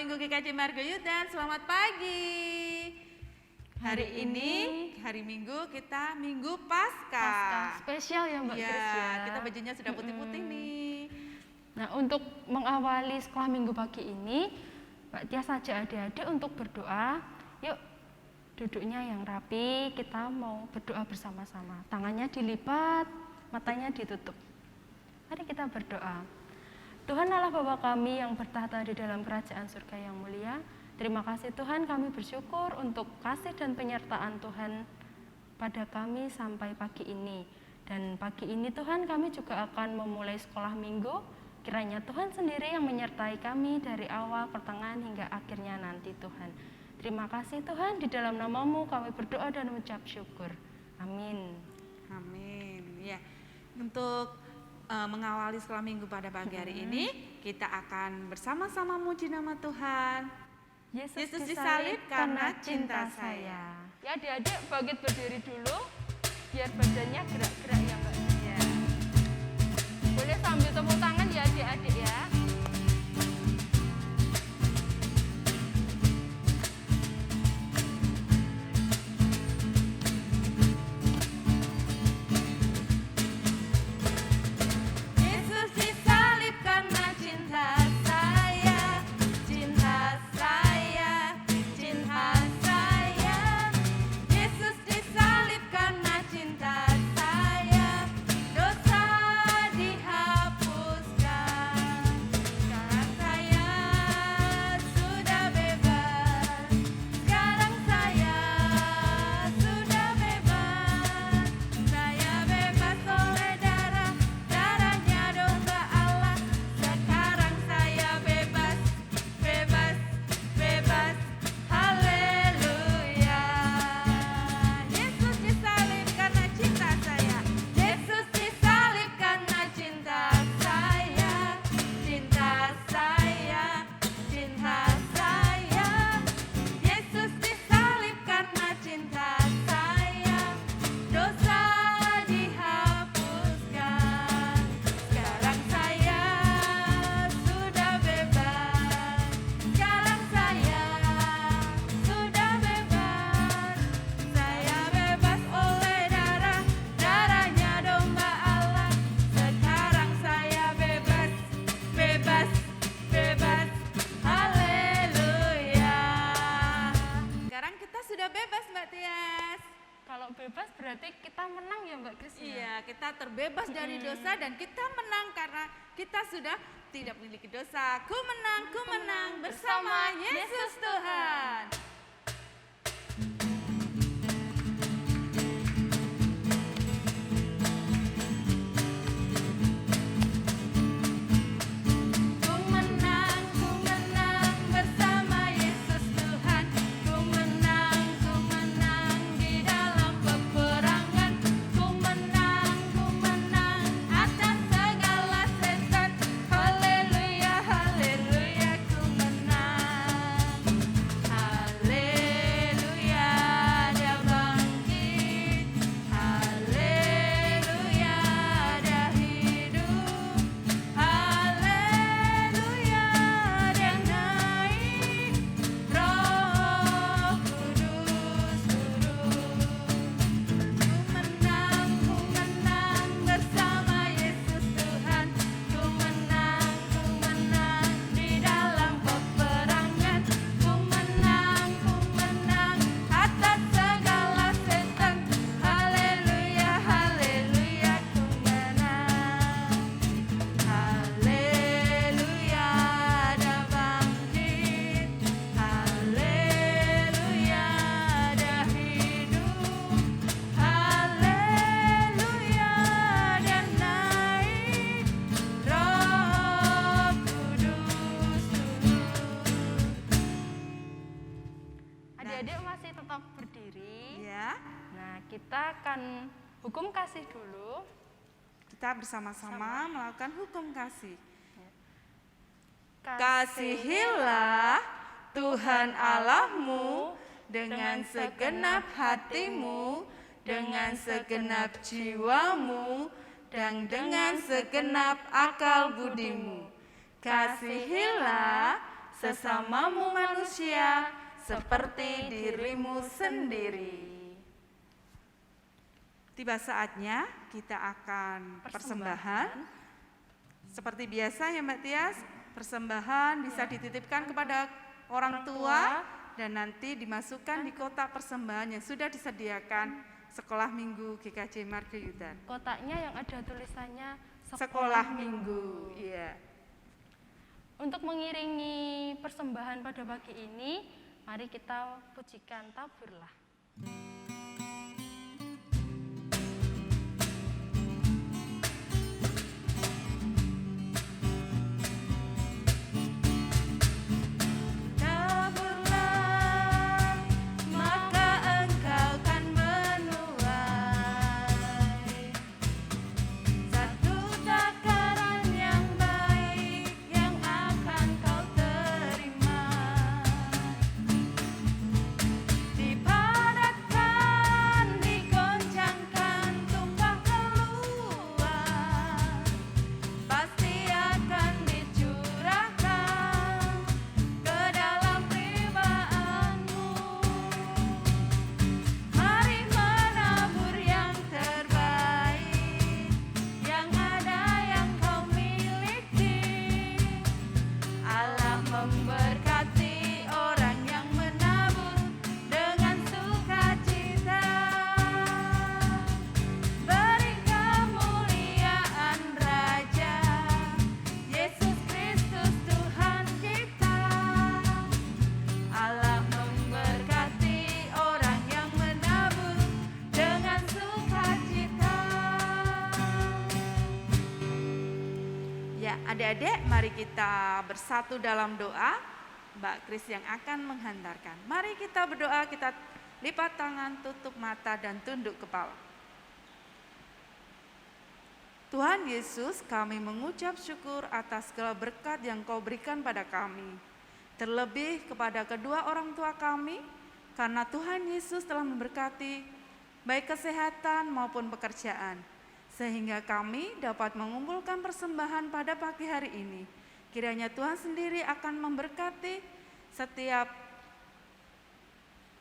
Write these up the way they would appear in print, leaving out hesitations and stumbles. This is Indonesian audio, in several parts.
Minggu GKJ Margoyudan, selamat pagi. Hari ini, hari Minggu, kita Minggu Paskah. Spesial ya Mbak Kris ya. Kita bajunya sudah putih-putih nih. Nah, untuk mengawali sekolah Minggu pagi ini, Mbak Tia saja adik-adik untuk berdoa. Yuk, duduknya yang rapi, kita mau berdoa bersama-sama. Tangannya dilipat, matanya ditutup. Mari kita berdoa. Tuhan Allah Bapa kami yang bertahta di dalam kerajaan surga yang mulia, terima kasih Tuhan, kami bersyukur untuk kasih dan penyertaan Tuhan pada kami sampai pagi ini. Dan pagi ini Tuhan, kami juga akan memulai sekolah minggu. Kiranya Tuhan sendiri yang menyertai kami dari awal, pertengahan hingga akhirnya nanti Tuhan. Terima kasih Tuhan, di dalam nama-Mu kami berdoa dan mengucap syukur. Amin. Amin. Ya, untuk mengawali sekolah minggu pada pagi hari ini, kita akan bersama-sama muji nama Tuhan. Yesus disalib karena cinta saya. Ya adik-adik, bangkit berdiri dulu, biar badannya gerak-gerak ya Mbak. Ya. Boleh sambil tepuk tangan ya adik-adik ya. Bebas berarti kita menang ya Mbak Kris? Iya, kita terbebas dari dosa dan kita menang karena kita sudah tidak memiliki dosa. Ku menang bersama Yesus Tuhan. Kita akan hukum kasih dulu. Kita bersama-sama melakukan hukum kasih. Kasihilah Tuhan Allahmu dengan segenap hatimu, dengan segenap jiwamu, dan dengan segenap akal budimu. Kasihilah sesamamu manusia seperti dirimu sendiri. Tiba saatnya kita akan persembahan. Seperti biasa ya Mbak Tias, persembahan bisa dititipkan kepada orang tua dan nanti dimasukkan di kotak persembahan yang sudah disediakan Sekolah Minggu GKJ Margayudan. Kotaknya yang ada tulisannya Sekolah Minggu. Iya. Untuk mengiringi persembahan pada pagi ini, mari kita pujikan Taburlah. Adik-adik, mari kita bersatu dalam doa. Mbak Kris yang akan menghantarkan. Mari kita berdoa, kita lipat tangan, tutup mata dan tunduk kepala. Tuhan Yesus, kami mengucap syukur atas segala berkat yang Kau berikan pada kami. Terlebih kepada kedua orang tua kami, karena Tuhan Yesus telah memberkati baik kesehatan maupun pekerjaan, sehingga kami dapat mengumpulkan persembahan pada pagi hari ini. Kiranya Tuhan sendiri akan memberkati setiap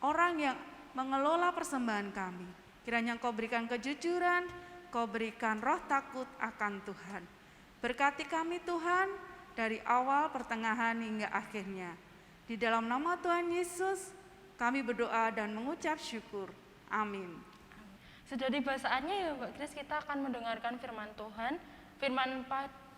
orang yang mengelola persembahan kami. Kiranya Kau berikan kejujuran, Kau berikan roh takut akan Tuhan. Berkati kami Tuhan dari awal, pertengahan hingga akhirnya. Di dalam nama Tuhan Yesus kami berdoa dan mengucap syukur. Amin. Sudah tiba saatnya ya Mbak Kris, kita akan mendengarkan firman Tuhan. Firman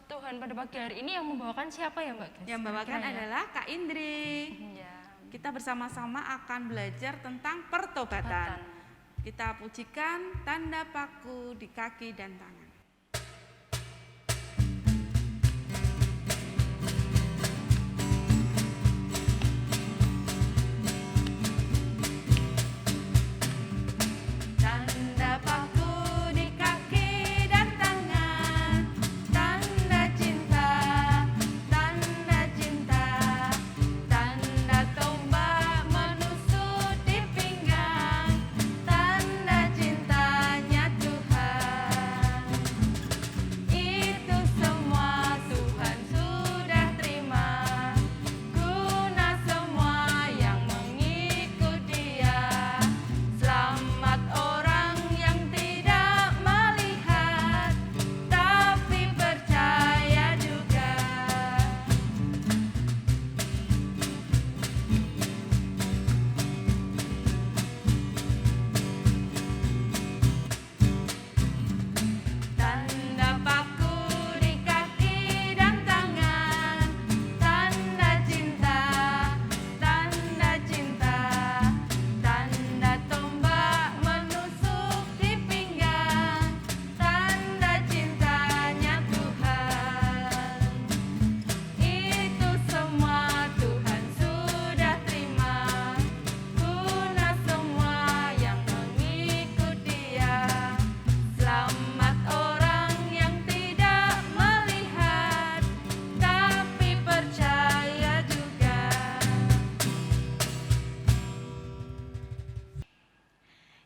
Tuhan pada pagi hari ini yang membawakan siapa ya Mbak Kris? Yang membawakan adalah Kak Indri. Ya. Kita bersama-sama akan belajar tentang pertobatan. Kita pujikan tanda paku di kaki dan tangan.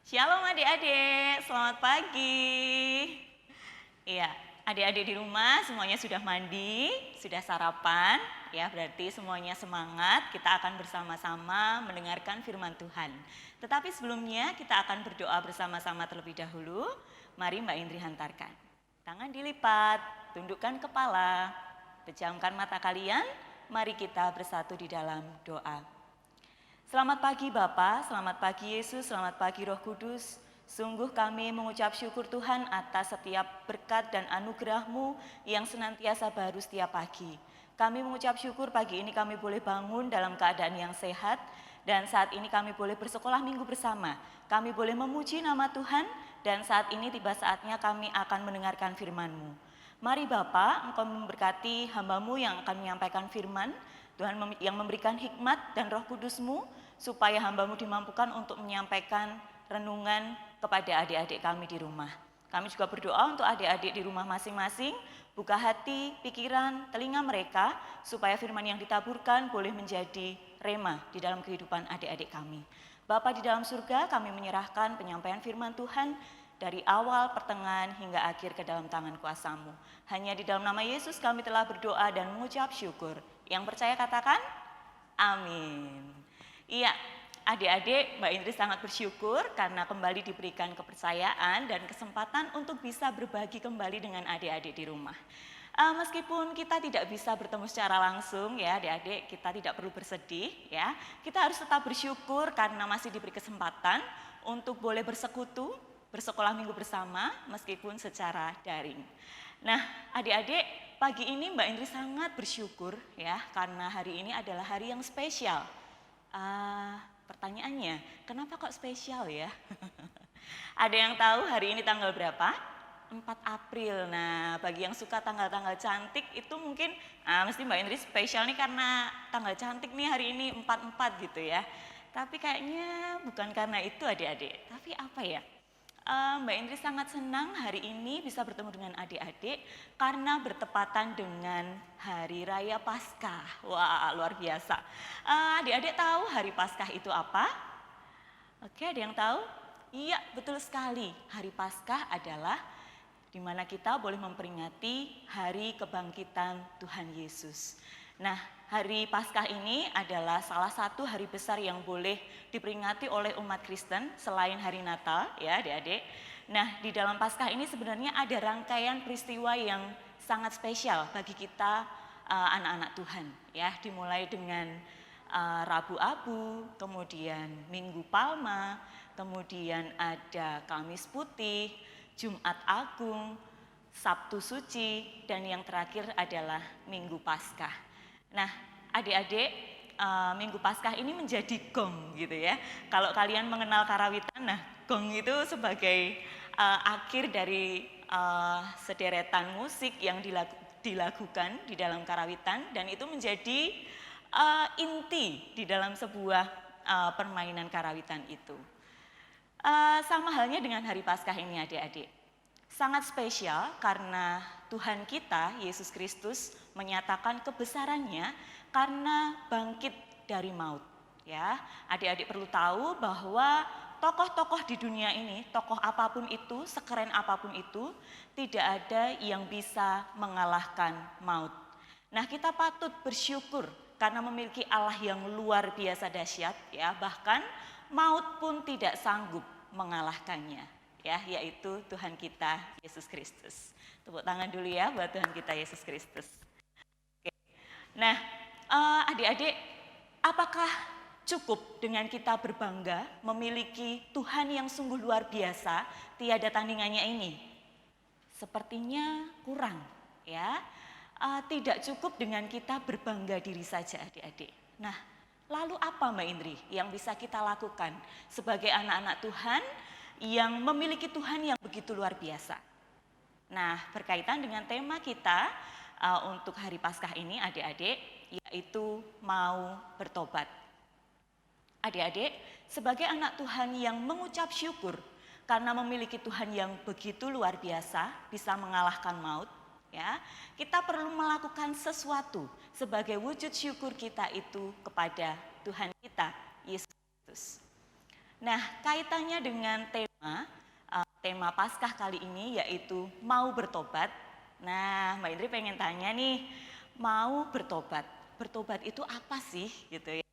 Shalom adik-adik, selamat pagi. Iya, Adik-adik di rumah semuanya sudah mandi, sudah sarapan, ya berarti semuanya semangat. Kita akan bersama-sama mendengarkan firman Tuhan. Tetapi sebelumnya kita akan berdoa bersama-sama terlebih dahulu. Mari Mbak Indri hantarkan. Tangan dilipat, tundukkan kepala, pejamkan mata kalian. Mari kita bersatu di dalam doa. Selamat pagi Bapa, selamat pagi Yesus, selamat pagi Roh Kudus. Sungguh kami mengucap syukur Tuhan atas setiap berkat dan anugerah-Mu yang senantiasa baru setiap pagi. Kami mengucap syukur pagi ini kami boleh bangun dalam keadaan yang sehat dan saat ini kami boleh bersekolah minggu bersama. Kami boleh memuji nama Tuhan dan saat ini tiba saatnya kami akan mendengarkan firman-Mu. Mari Bapa, Engkau memberkati hamba-Mu yang akan menyampaikan firman, Tuhan yang memberikan hikmat dan Roh Kudus-Mu supaya hamba-Mu dimampukan untuk menyampaikan renungan kepada adik-adik kami di rumah. Kami juga berdoa untuk adik-adik di rumah masing-masing, buka hati, pikiran, telinga mereka, supaya firman yang ditaburkan boleh menjadi rema di dalam kehidupan adik-adik kami. Bapa di dalam surga, kami menyerahkan penyampaian firman Tuhan dari awal, pertengahan, hingga akhir ke dalam tangan kuasa-Mu. Hanya di dalam nama Yesus kami telah berdoa dan mengucap syukur. Yang percaya katakan, amin. Iya. Adik-adik, Mbak Indri sangat bersyukur karena kembali diberikan kepercayaan dan kesempatan untuk bisa berbagi kembali dengan adik-adik di rumah. Meskipun kita tidak bisa bertemu secara langsung ya adik-adik, kita tidak perlu bersedih ya. Kita harus tetap bersyukur karena masih diberi kesempatan untuk boleh bersekutu, bersekolah minggu bersama meskipun secara daring. Nah adik-adik, pagi ini Mbak Indri sangat bersyukur ya karena hari ini adalah hari yang spesial. Pertanyaannya, kenapa kok spesial ya? Ada yang tahu hari ini tanggal berapa? 4 April. Nah, bagi yang suka tanggal-tanggal cantik itu mungkin mesti Mbak Indri spesial nih karena tanggal cantik nih hari ini 44 gitu ya. Tapi kayaknya bukan karena itu adik-adik. Tapi apa ya? Mbak Indri sangat senang hari ini bisa bertemu dengan adik-adik karena bertepatan dengan Hari Raya Paskah. Wah, luar biasa. Adik-adik tahu Hari Paskah itu apa? Oke, ada yang tahu? Iya, betul sekali. Hari Paskah adalah di mana kita boleh memperingati Hari Kebangkitan Tuhan Yesus. Nah, Hari Paskah ini adalah salah satu hari besar yang boleh diperingati oleh umat Kristen selain hari Natal ya adik-adik. Nah di dalam Paskah ini sebenarnya ada rangkaian peristiwa yang sangat spesial bagi kita anak-anak Tuhan ya. Dimulai dengan Rabu Abu, kemudian Minggu Palma, kemudian ada Kamis Putih, Jumat Agung, Sabtu Suci, dan yang terakhir adalah Minggu Paskah. Nah, adik-adik, Minggu Paskah ini menjadi gong gitu ya. Kalau kalian mengenal karawitan, nah gong itu sebagai akhir dari sederetan musik yang dilakukan di dalam karawitan dan itu menjadi inti di dalam sebuah permainan karawitan itu. Sama halnya dengan Hari Paskah ini adik-adik. Sangat spesial karena Tuhan kita, Yesus Kristus, menyatakan kebesarannya karena bangkit dari maut. Ya, adik-adik perlu tahu bahwa tokoh-tokoh di dunia ini, tokoh apapun itu, sekeren apapun itu, tidak ada yang bisa mengalahkan maut. Nah, kita patut bersyukur karena memiliki Allah yang luar biasa dahsyat, ya, bahkan maut pun tidak sanggup mengalahkannya. Ya, yaitu Tuhan kita Yesus Kristus. Tepuk tangan dulu ya buat Tuhan kita Yesus Kristus. Oke. Nah, adik-adik, apakah cukup dengan kita berbangga memiliki Tuhan yang sungguh luar biasa, tiada tandingannya ini? Sepertinya kurang, ya. Tidak cukup dengan kita berbangga diri saja, adik-adik. Nah, lalu apa Mbak Indri yang bisa kita lakukan sebagai anak-anak Tuhan yang memiliki Tuhan yang begitu luar biasa? Nah, berkaitan dengan tema kita untuk Hari Paskah ini adik-adik, yaitu mau bertobat. Adik-adik, sebagai anak Tuhan yang mengucap syukur karena memiliki Tuhan yang begitu luar biasa, bisa mengalahkan maut, ya, kita perlu melakukan sesuatu sebagai wujud syukur kita itu kepada Tuhan kita, Yesus Kristus. Nah, kaitannya dengan tema Paskah kali ini yaitu mau bertobat. Nah, Mbak Indri pengen tanya nih, mau bertobat. Bertobat itu apa sih gitu ya?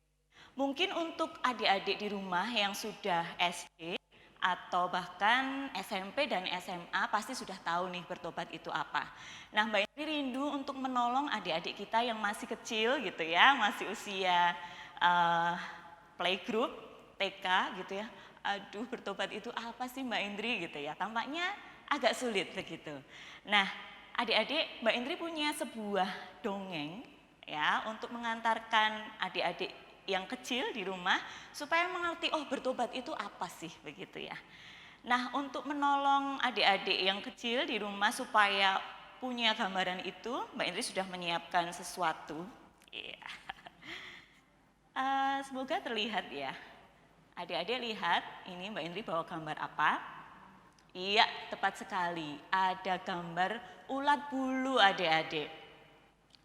Mungkin untuk adik-adik di rumah yang sudah SD atau bahkan SMP dan SMA pasti sudah tahu nih bertobat itu apa. Nah, Mbak Indri rindu untuk menolong adik-adik kita yang masih kecil gitu ya, masih usia playgroup, TK gitu ya. Aduh, bertobat itu apa sih Mbak Indri gitu ya? Tampaknya agak sulit begitu. Nah, adik-adik, Mbak Indri punya sebuah dongeng ya untuk mengantarkan adik-adik yang kecil di rumah supaya mengerti oh bertobat itu apa sih begitu ya. Nah, untuk menolong adik-adik yang kecil di rumah supaya punya gambaran itu, Mbak Indri sudah menyiapkan sesuatu. Yeah. Semoga terlihat ya. Adik-adik lihat, ini Mbak Indri bawa gambar apa? Iya, tepat sekali. Ada gambar ulat bulu adik-adik.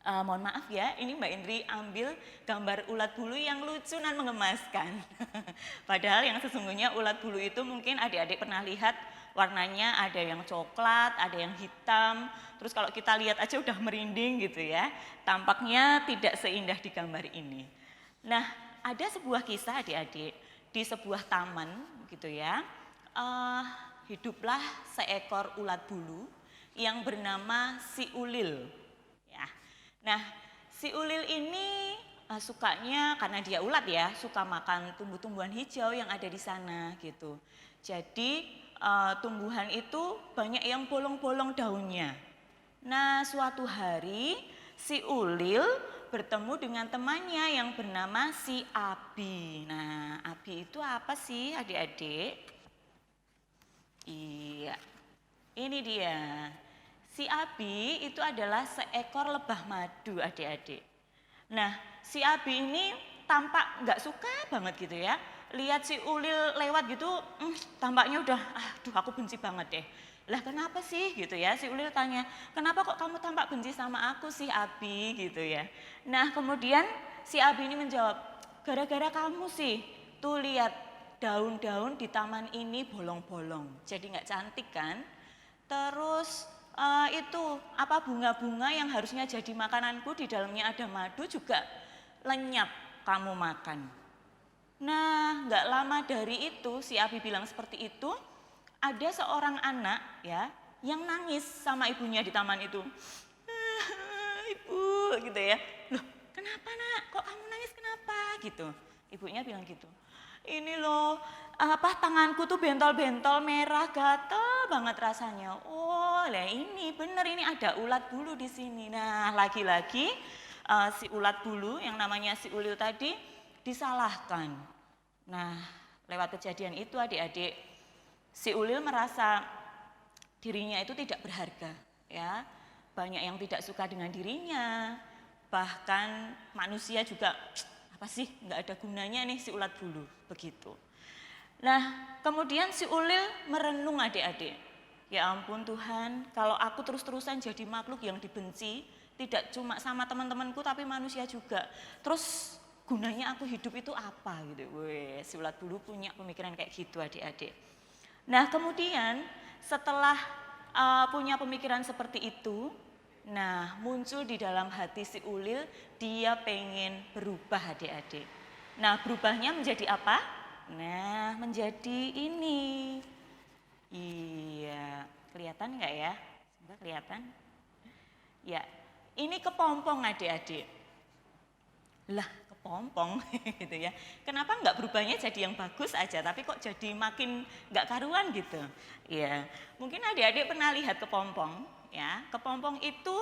Mohon maaf ya, ini Mbak Indri ambil gambar ulat bulu yang lucu dan mengemaskan. Padahal yang sesungguhnya ulat bulu itu mungkin adik-adik pernah lihat warnanya ada yang coklat, ada yang hitam. Terus kalau kita lihat aja udah merinding gitu ya. Tampaknya tidak seindah di gambar ini. Nah, ada sebuah kisah adik-adik di sebuah taman gitu ya. Hiduplah seekor ulat bulu yang bernama si Ulil. Ya. Nah, si Ulil ini sukanya karena dia ulat ya, suka makan tumbuh-tumbuhan hijau yang ada di sana gitu. Jadi tumbuhan itu banyak yang bolong-bolong daunnya. Nah, suatu hari si Ulil bertemu dengan temannya yang bernama si Abi. Nah, Abi itu apa sih adik-adik? Iya, ini dia. Si Abi itu adalah seekor lebah madu adik-adik. Nah, si Abi ini tampak nggak suka banget gitu ya. Lihat si Ulil lewat gitu, tampaknya udah, aduh aku benci banget deh. Lah kenapa sih gitu ya, si Ulil tanya, kenapa kok kamu tampak benci sama aku sih Abi gitu ya. Nah kemudian si Abi ini menjawab, gara-gara kamu sih, tuh lihat daun-daun di taman ini bolong-bolong, jadi nggak cantik kan. Terus itu apa bunga-bunga yang harusnya jadi makananku di dalamnya ada madu juga lenyap kamu makan. Nah nggak lama dari itu si Abi bilang seperti itu, ada seorang anak ya yang nangis sama ibunya di taman itu. Ibu gitu ya. Loh, kenapa nak? Kok kamu nangis kenapa? Gitu. Ibunya bilang gitu. Ini loh, apa tanganku tuh bentol-bentol merah gatel banget rasanya. Oh, lah ini bener ini ada ulat bulu di sini. Nah, lagi-lagi si ulat bulu yang namanya si Ulil tadi disalahkan. Nah, lewat kejadian itu adik-adik, si Ulil merasa dirinya itu tidak berharga, ya. Banyak yang tidak suka dengan dirinya, bahkan manusia juga apa sih nggak ada gunanya nih si ulat bulu begitu. Nah kemudian si Ulil merenung adik-adik, ya ampun Tuhan, kalau aku terus-terusan jadi makhluk yang dibenci, tidak cuma sama teman-temanku tapi manusia juga, terus gunanya aku hidup itu apa gitu. Weh, si ulat bulu punya pemikiran kayak gitu adik-adik. Nah kemudian setelah punya pemikiran seperti itu, nah muncul di dalam hati si Ulil, dia pengen berubah adik-adik. Nah berubahnya menjadi apa? Nah menjadi ini. Iya, kelihatan nggak ya? Semoga kelihatan. Ya, ini kepompong adik-adik. Lah kepompong gitu ya. Kenapa nggak berubahnya jadi yang bagus aja, tapi kok jadi makin nggak karuan gitu? Ya, mungkin adik-adik pernah lihat kepompong. Ya, kepompong itu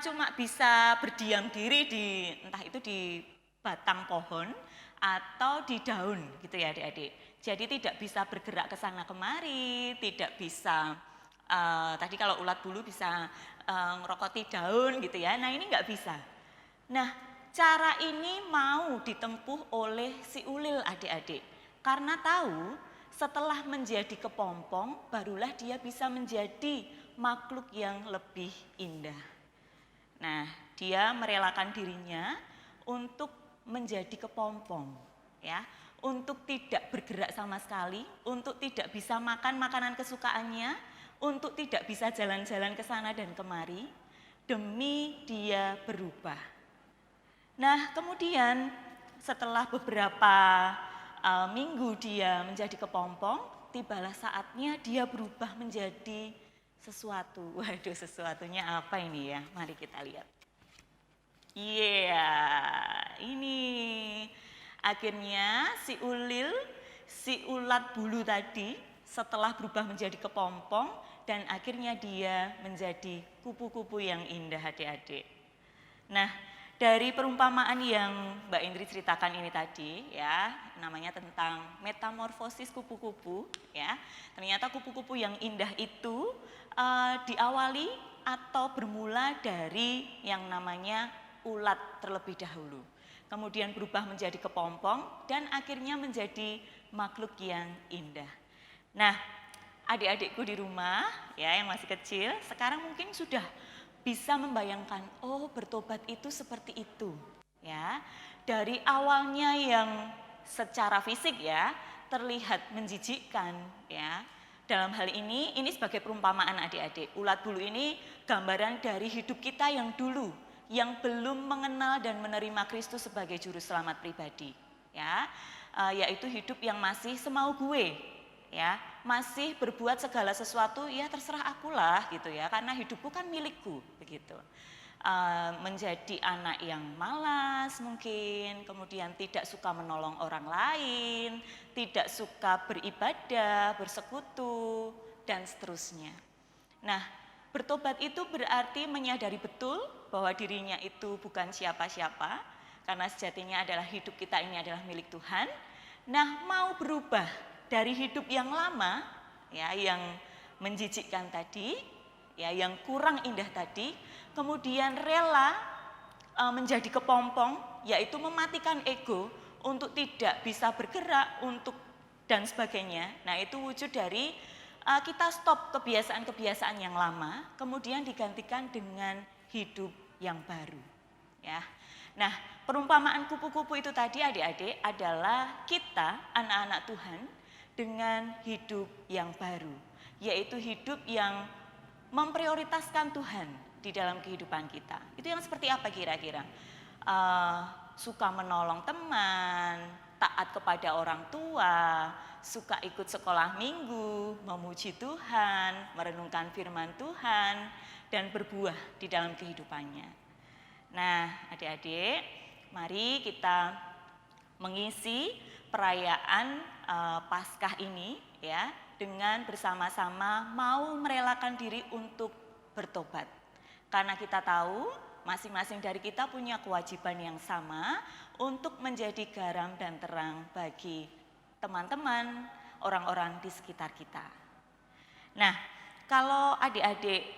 cuma bisa berdiam diri di entah itu di batang pohon atau di daun gitu ya adik-adik. Jadi tidak bisa bergerak ke sana kemari, tidak bisa tadi kalau ulat bulu bisa ngerokoti daun gitu ya. Nah ini nggak bisa. Nah cara ini mau ditempuh oleh si Ulil adik-adik, karena tahu setelah menjadi kepompong barulah dia bisa menjadi makhluk yang lebih indah. Nah, dia merelakan dirinya untuk menjadi kepompong, ya, untuk tidak bergerak sama sekali, untuk tidak bisa makan makanan kesukaannya, untuk tidak bisa jalan-jalan ke sana dan kemari demi dia berubah. Nah, kemudian setelah beberapa minggu dia menjadi kepompong, tibalah saatnya dia berubah menjadi sesuatu. Waduh, sesuatunya apa ini ya? Mari kita lihat. Iya, ini akhirnya si Ulil, si ulat bulu tadi setelah berubah menjadi kepompong dan akhirnya dia menjadi kupu-kupu yang indah adik-adik. Nah, dari perumpamaan yang Mbak Indri ceritakan ini tadi ya, namanya tentang metamorfosis kupu-kupu ya. Ternyata kupu-kupu yang indah itu diawali atau bermula dari yang namanya ulat terlebih dahulu. Kemudian berubah menjadi kepompong dan akhirnya menjadi makhluk yang indah. Nah, adik-adikku di rumah ya yang masih kecil, sekarang mungkin sudah bisa membayangkan, oh bertobat itu seperti itu ya. Dari awalnya yang secara fisik ya terlihat menjijikkan ya. Dalam hal ini sebagai perumpamaan adik-adik. Ulat bulu ini gambaran dari hidup kita yang dulu, yang belum mengenal dan menerima Kristus sebagai juru selamat pribadi ya. Yaitu hidup yang masih semau gue ya, masih berbuat segala sesuatu ya terserah akulah gitu ya, karena hidupku kan milikku begitu. Menjadi anak yang malas mungkin, kemudian tidak suka menolong orang lain, tidak suka beribadah, bersekutu dan seterusnya. Nah, bertobat itu berarti menyadari betul bahwa dirinya itu bukan siapa-siapa, karena sejatinya adalah hidup kita ini adalah milik Tuhan. Nah, mau berubah dari hidup yang lama ya, yang menjijikkan tadi ya, yang kurang indah tadi, kemudian rela menjadi kepompong, yaitu mematikan ego untuk tidak bisa bergerak untuk dan sebagainya. Nah, itu wujud dari kita stop kebiasaan-kebiasaan yang lama, kemudian digantikan dengan hidup yang baru ya. Nah, perumpamaan kupu-kupu itu tadi adik-adik adalah kita anak-anak Tuhan dengan hidup yang baru, yaitu hidup yang memprioritaskan Tuhan di dalam kehidupan kita. Itu yang seperti apa kira-kira? Suka menolong teman, taat kepada orang tua, suka ikut sekolah minggu, memuji Tuhan, merenungkan firman Tuhan, dan berbuah di dalam kehidupannya. Nah, adik-adik, mari kita mengisi perayaan Paskah ini ya dengan bersama-sama mau merelakan diri untuk bertobat. Karena kita tahu masing-masing dari kita punya kewajiban yang sama untuk menjadi garam dan terang bagi teman-teman, orang-orang di sekitar kita. Nah, kalau adik-adik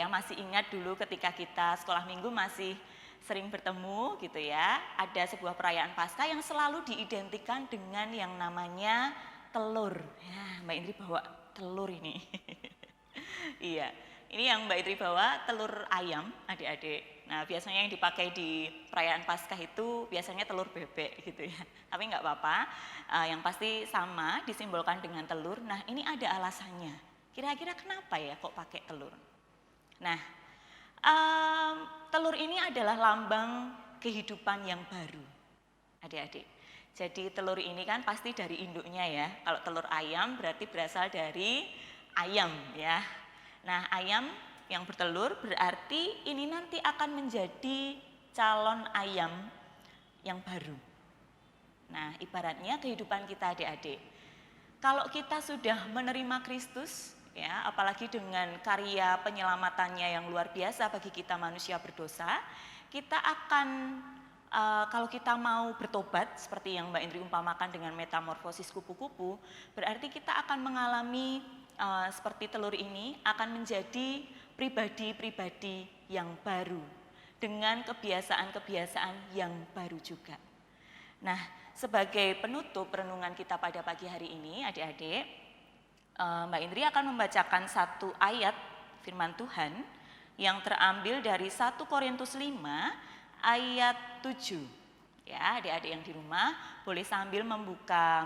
masih ingat dulu ketika kita sekolah minggu masih sering bertemu gitu ya, ada sebuah perayaan Paskah yang selalu diidentikan dengan yang namanya telur. Ya, Mbak Indri bawa telur ini. Iya, ini yang Mbak Indri bawa telur ayam adik-adik. Nah, biasanya yang dipakai di perayaan Paskah itu biasanya telur bebek gitu ya. Tapi nggak apa-apa, yang pasti sama disimbolkan dengan telur. Nah, ini ada alasannya. Kira-kira kenapa ya kok pakai telur? Nah, telur ini adalah lambang kehidupan yang baru, adik-adik. Jadi telur ini kan pasti dari induknya ya. Kalau telur ayam berarti berasal dari ayam ya. Nah, ayam yang bertelur berarti ini nanti akan menjadi calon ayam yang baru. Nah, ibaratnya kehidupan kita adik-adik. Kalau kita sudah menerima Kristus, ya, apalagi dengan karya penyelamatannya yang luar biasa bagi kita manusia berdosa, kita akan kalau kita mau bertobat seperti yang Mbak Indri umpamakan dengan metamorfosis kupu-kupu, berarti kita akan mengalami seperti telur ini akan menjadi pribadi-pribadi yang baru dengan kebiasaan-kebiasaan yang baru juga. Nah, sebagai penutup renungan kita pada pagi hari ini, adik-adik, Mbak Indri akan membacakan satu ayat firman Tuhan yang terambil dari 1 Korintus 5 ayat 7. Ya, adik-adik yang di rumah boleh sambil membuka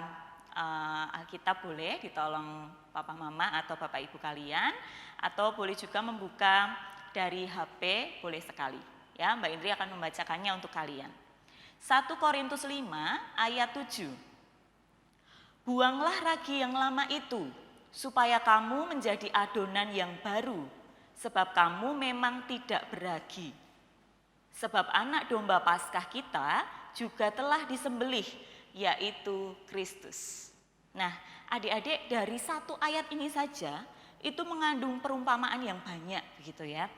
Alkitab, boleh ditolong papa mama atau bapak ibu kalian, atau boleh juga membuka dari HP, boleh sekali. Ya, Mbak Indri akan membacakannya untuk kalian. 1 Korintus 5 ayat 7. Buanglah ragi yang lama itu, supaya kamu menjadi adonan yang baru, sebab kamu memang tidak beragi. Sebab anak domba Paskah kita juga telah disembelih, yaitu Kristus. Nah, adik-adik, dari satu ayat ini saja itu mengandung perumpamaan yang banyak begitu ya.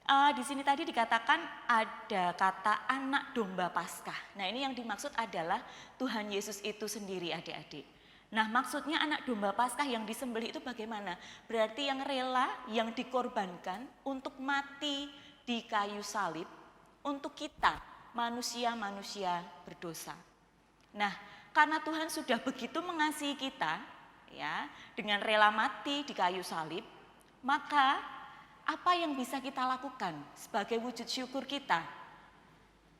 Di sini tadi dikatakan ada kata anak domba Paskah. Nah, ini yang dimaksud adalah Tuhan Yesus itu sendiri, adik-adik. Nah, maksudnya anak domba Paskah yang disembelih itu bagaimana? Berarti yang rela, yang dikorbankan untuk mati di kayu salib untuk kita, manusia-manusia berdosa. Nah, karena Tuhan sudah begitu mengasihi kita, ya, dengan rela mati di kayu salib, maka apa yang bisa kita lakukan sebagai wujud syukur kita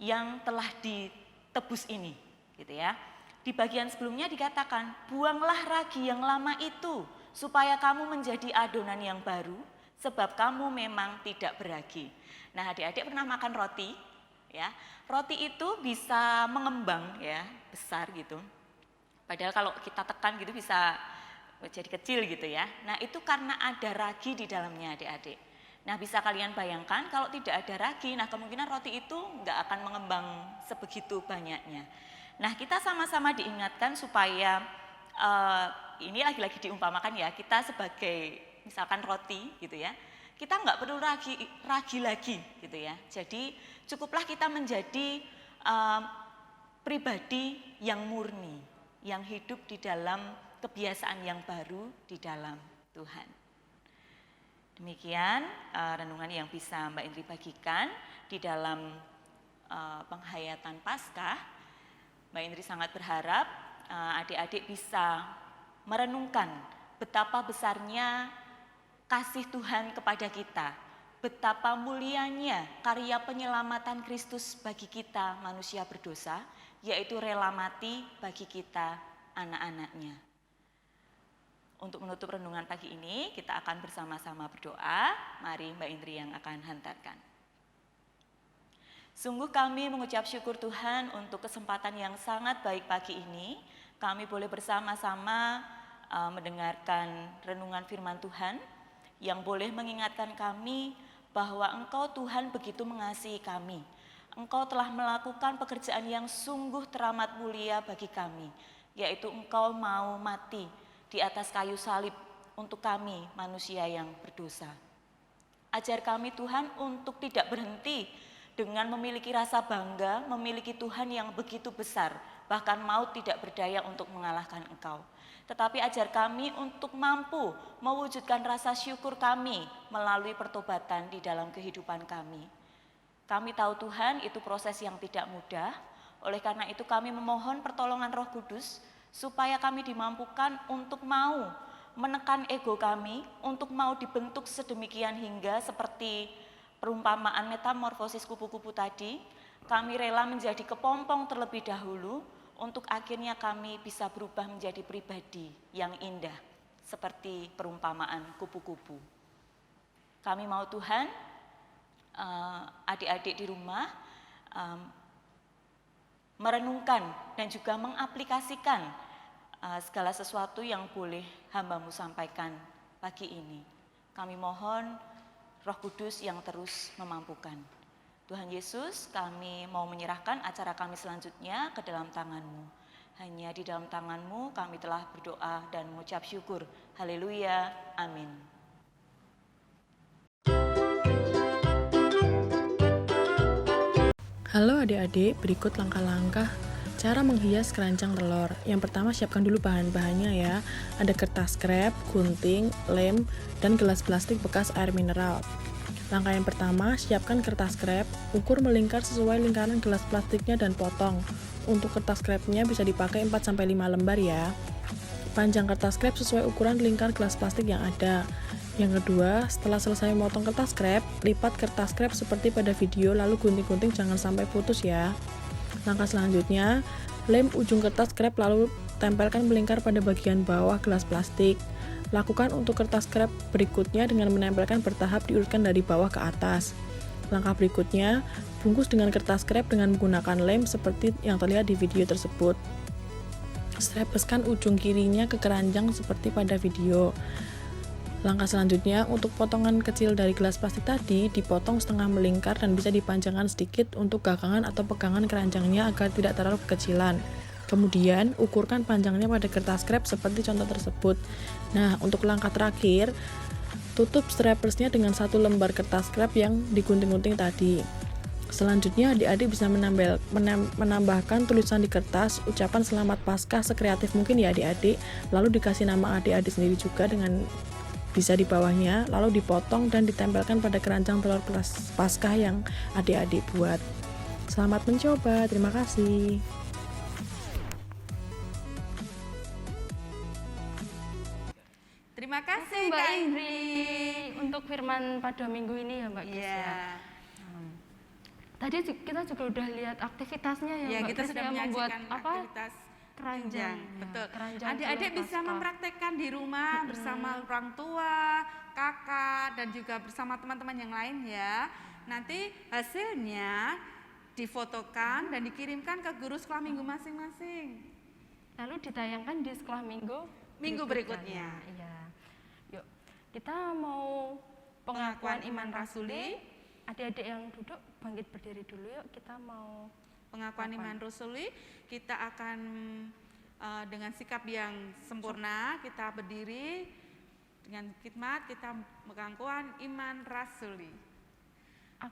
yang telah ditebus ini, gitu ya. Di bagian sebelumnya dikatakan, buanglah ragi yang lama itu supaya kamu menjadi adonan yang baru, sebab kamu memang tidak beragi. Nah, adik-adik pernah makan roti, ya. Roti itu bisa mengembang, ya, besar gitu. Padahal kalau kita tekan gitu bisa jadi kecil gitu ya. Nah, itu karena ada ragi di dalamnya, adik-adik. Nah, bisa kalian bayangkan kalau tidak ada ragi, nah kemungkinan roti itu nggak akan mengembang sebegitu banyaknya. Nah, kita sama-sama diingatkan supaya ini lagi-lagi diumpamakan ya, kita sebagai misalkan roti gitu ya, kita nggak perlu ragi lagi gitu ya. Jadi cukuplah kita menjadi pribadi yang murni, yang hidup di dalam kebiasaan yang baru di dalam Tuhan. Demikian renungan yang bisa Mbak Indri bagikan di dalam penghayatan Paskah. Mbak Indri sangat berharap adik-adik bisa merenungkan betapa besarnya kasih Tuhan kepada kita, betapa mulianya karya penyelamatan Kristus bagi kita manusia berdosa, yaitu rela mati bagi kita anak-anaknya. Untuk menutup renungan pagi ini, kita akan bersama-sama berdoa. Mari Mbak Indri yang akan hantarkan. Sungguh kami mengucap syukur Tuhan untuk kesempatan yang sangat baik pagi ini. Kami boleh bersama-sama mendengarkan renungan firman Tuhan yang boleh mengingatkan kami bahwa Engkau Tuhan begitu mengasihi kami. Engkau telah melakukan pekerjaan yang sungguh teramat mulia bagi kami, yaitu Engkau mau mati di atas kayu salib untuk kami manusia yang berdosa. Ajar kami Tuhan untuk tidak berhenti dengan memiliki rasa bangga, memiliki Tuhan yang begitu besar, bahkan maut tidak berdaya untuk mengalahkan Engkau. Tetapi ajar kami untuk mampu mewujudkan rasa syukur kami melalui pertobatan di dalam kehidupan kami. Kami tahu Tuhan itu proses yang tidak mudah, oleh karena itu kami memohon pertolongan Roh Kudus supaya kami dimampukan untuk mau menekan ego kami, untuk mau dibentuk sedemikian hingga seperti perumpamaan metamorfosis kupu-kupu tadi, kami rela menjadi kepompong terlebih dahulu untuk akhirnya kami bisa berubah menjadi pribadi yang indah seperti perumpamaan kupu-kupu. Kami mau Tuhan, adik-adik di rumah merenungkan dan juga mengaplikasikan segala sesuatu yang boleh hamba-Mu sampaikan pagi ini. Kami mohon Roh Kudus yang terus memampukan. Tuhan Yesus, kami mau menyerahkan acara kami selanjutnya ke dalam tangan-Mu. Hanya di dalam tangan-Mu kami telah berdoa dan mengucap syukur. Haleluya, amin. Halo adik-adik, berikut langkah-langkah cara menghias keranjang telur. Yang pertama, siapkan dulu bahan-bahannya ya. Ada kertas krep, gunting, lem, dan gelas plastik bekas air mineral. Langkah yang pertama, siapkan kertas krep, ukur melingkar sesuai lingkaran gelas plastiknya dan potong. Untuk kertas krepnya bisa dipakai 4-5 lembar ya. Panjang kertas krep sesuai ukuran lingkar gelas plastik yang ada. Yang kedua, setelah selesai memotong kertas krep, lipat kertas krep seperti pada video, lalu gunting-gunting jangan sampai putus ya. Langkah selanjutnya, lem ujung kertas krep lalu tempelkan melingkar pada bagian bawah gelas plastik. Lakukan untuk kertas scrap berikutnya dengan menempelkan bertahap diurutkan dari bawah ke atas. Langkah berikutnya, bungkus dengan kertas scrap dengan menggunakan lem seperti yang terlihat di video tersebut. Strapeskan ujung kirinya ke keranjang seperti pada video. Langkah selanjutnya, untuk potongan kecil dari gelas plastik tadi dipotong setengah melingkar dan bisa dipanjangkan sedikit untuk gagangan atau pegangan keranjangnya agar tidak terlalu kekecilan. Kemudian, ukurkan panjangnya pada kertas scrap seperti contoh tersebut. Nah, untuk langkah terakhir, tutup strapersnya dengan satu lembar kertas scrap yang digunting-gunting tadi. Selanjutnya, adik-adik bisa menambahkan tulisan di kertas, ucapan selamat Paskah sekreatif mungkin ya adik-adik, lalu dikasih nama adik-adik sendiri juga dengan bisa di bawahnya, lalu dipotong dan ditempelkan pada keranjang telur Paskah yang adik-adik buat. Selamat mencoba, terima kasih. Terima kasih Mbak Kak Indri untuk firman pada minggu ini ya Mbak Kris Iya. ya. Tadi kita juga udah lihat aktivitasnya ya, Ya, Mbak kita Kris sudah ya, membuat menyajikan apa? aktivitas Keranjang. Ya, betul. keranjang Adik-adik telur bisa Paskah. mempraktekkan di rumah bersama orang tua, kakak, dan juga bersama teman-teman yang lain ya. Nanti hasilnya difotokan dan dikirimkan ke guru sekolah minggu masing-masing. Lalu ditayangkan di sekolah minggu berikutnya. Iya. Yuk, kita mau pengakuan iman rasuli. Adik-adik yang duduk bangkit berdiri dulu yuk. Kita mau Pengakuan iman rasuli, kita akan dengan sikap yang sempurna, kita berdiri dengan khidmat, kita pengakuan iman rasuli.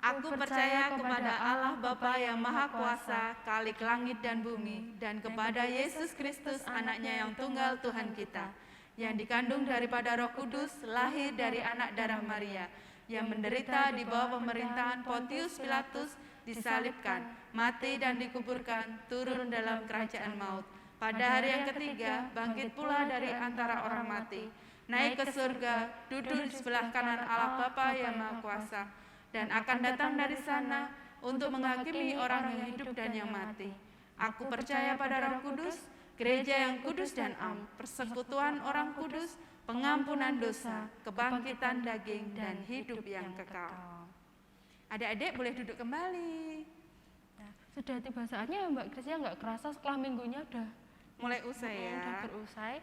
Aku percaya kepada Allah Bapa yang Maha Kuasa, Khalik langit dan bumi, dan kepada Yesus Kristus anaknya yang tunggal Tuhan kita, yang dikandung daripada Roh Kudus, lahir dari anak darah Maria, yang menderita di bawah pemerintahan Pontius Pilatus, disalibkan, mati dan dikuburkan, turun dalam kerajaan maut. Pada hari yang ketiga, bangkit pula dari antara orang mati, naik ke surga, duduk di sebelah kanan Allah Bapa yang Maha Kuasa, dan akan datang dari sana untuk menghakimi orang yang hidup dan yang mati. Aku percaya pada Roh Kudus, gereja yang kudus dan am, persekutuan orang kudus, pengampunan dosa, kebangkitan daging, dan hidup yang kekal. Adik-adik boleh duduk kembali. Nah, sudah tiba saatnya Mbak Kris ya, nggak kerasa sekolah minggunya udah Mulai usai udah ya. berusai.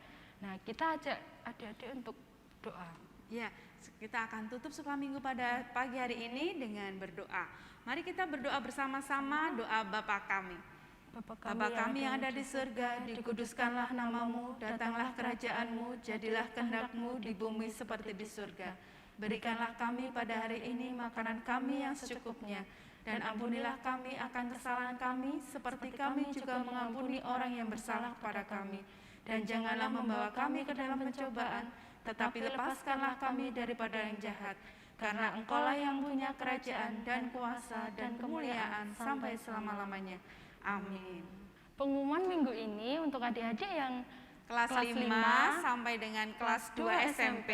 Nah, kita ajak adik-adik untuk doa. Ya, kita akan tutup sekolah minggu pada pagi hari ini dengan berdoa. Mari kita berdoa bersama-sama doa Bapa kami. Bapa kami yang ada di surga, dikuduskanlah namamu, datanglah kerajaanmu, jadilah kehendak-mu di bumi seperti di surga. Berikanlah kami pada hari ini makanan kami yang secukupnya, dan ampunilah kami akan kesalahan kami, seperti kami juga mengampuni orang yang bersalah kepada kami. Dan janganlah membawa kami ke dalam pencobaan, tetapi lepaskanlah kami daripada yang jahat. Karena Engkaulah yang punya kerajaan dan kuasa dan kemuliaan sampai selama-lamanya. Amin. Pengumuman minggu ini untuk adik-adik yang Kelas 5 sampai dengan kelas 2 SMP.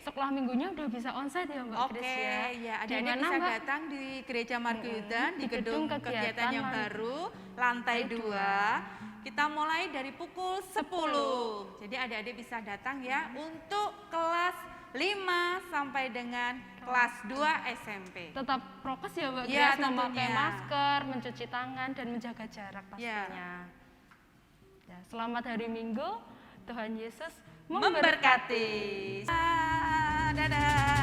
Sekolah minggunya udah bisa onsite ya Mbak Kris Oke, ya. ya Di adik-adik mana, bisa Mbak? datang di Gereja Margayudan di gedung kegiatan kegiatan yang baru lantai 2. Kita mulai dari pukul 10. Jadi adik-adik bisa datang ya untuk kelas 5 sampai dengan kelas 2 SMP. Tetap prokes ya Mbak Ya, Kris, memakai tentunya. masker, mencuci tangan dan menjaga jarak pastinya. Ya, selamat hari Minggu, Tuhan Yesus memberkati. Memberkati. Dadah.